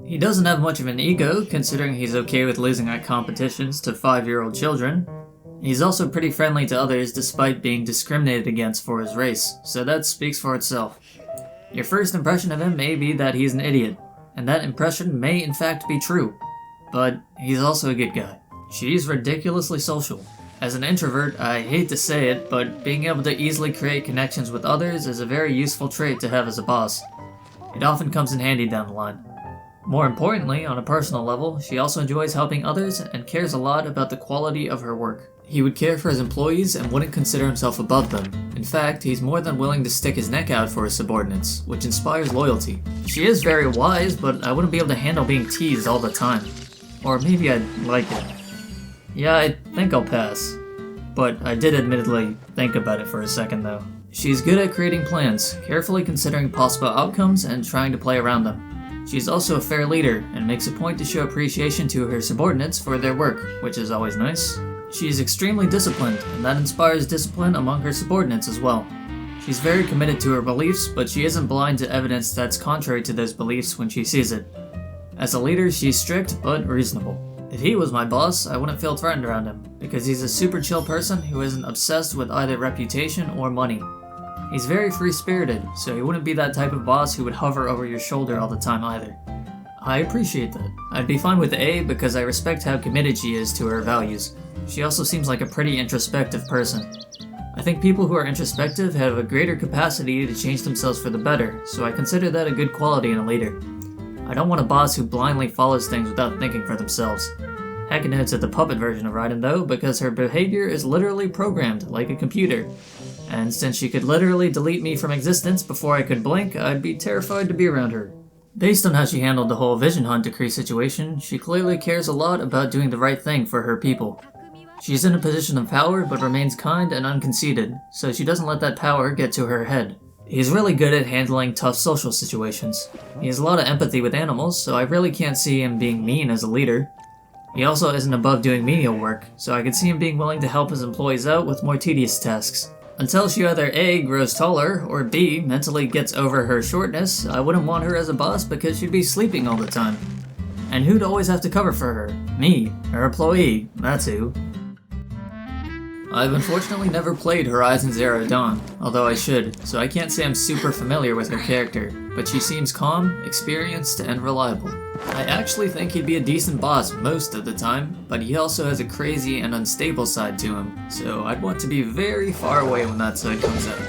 He doesn't have much of an ego, considering he's okay with losing at competitions to 5-year-old children. He's also pretty friendly to others despite being discriminated against for his race, so that speaks for itself. Your first impression of him may be that he's an idiot, and that impression may in fact be true, but he's also a good guy. She's ridiculously social. As an introvert, I hate to say it, but being able to easily create connections with others is a very useful trait to have as a boss. It often comes in handy down the line. More importantly, on a personal level, she also enjoys helping others and cares a lot about the quality of her work. He would care for his employees and wouldn't consider himself above them. In fact, he's more than willing to stick his neck out for his subordinates, which inspires loyalty. She is very wise, but I wouldn't be able to handle being teased all the time. Or maybe I'd like it. Yeah, I think I'll pass. But I did admittedly think about it for a second though. She's good at creating plans, carefully considering possible outcomes and trying to play around them. She's also a fair leader, and makes a point to show appreciation to her subordinates for their work, which is always nice. She is extremely disciplined, and that inspires discipline among her subordinates as well. She's very committed to her beliefs, but she isn't blind to evidence that's contrary to those beliefs when she sees it. As a leader, she's strict but reasonable. If he was my boss, I wouldn't feel threatened around him, because he's a super chill person who isn't obsessed with either reputation or money. He's very free-spirited, so he wouldn't be that type of boss who would hover over your shoulder all the time either. I appreciate that. I'd be fine with A because I respect how committed she is to her values. She also seems like a pretty introspective person. I think people who are introspective have a greater capacity to change themselves for the better, so I consider that a good quality in a leader. I don't want a boss who blindly follows things without thinking for themselves. Heck no to the puppet version of Raiden though, because her behavior is literally programmed like a computer. And since she could literally delete me from existence before I could blink, I'd be terrified to be around her. Based on how she handled the whole Vision Hunt decree situation, she clearly cares a lot about doing the right thing for her people. She's in a position of power but remains kind and unconceited, so she doesn't let that power get to her head. He's really good at handling tough social situations. He has a lot of empathy with animals, so I really can't see him being mean as a leader. He also isn't above doing menial work, so I could see him being willing to help his employees out with more tedious tasks. Until she either A, grows taller, or B, mentally gets over her shortness, I wouldn't want her as a boss because she'd be sleeping all the time. And who'd always have to cover for her? Me, her employee, that's who. I've unfortunately never played Horizon Zero Dawn, although I should, so I can't say I'm super familiar with her character, but she seems calm, experienced, and reliable. I actually think he'd be a decent boss most of the time, but he also has a crazy and unstable side to him, so I'd want to be very far away when that side comes out.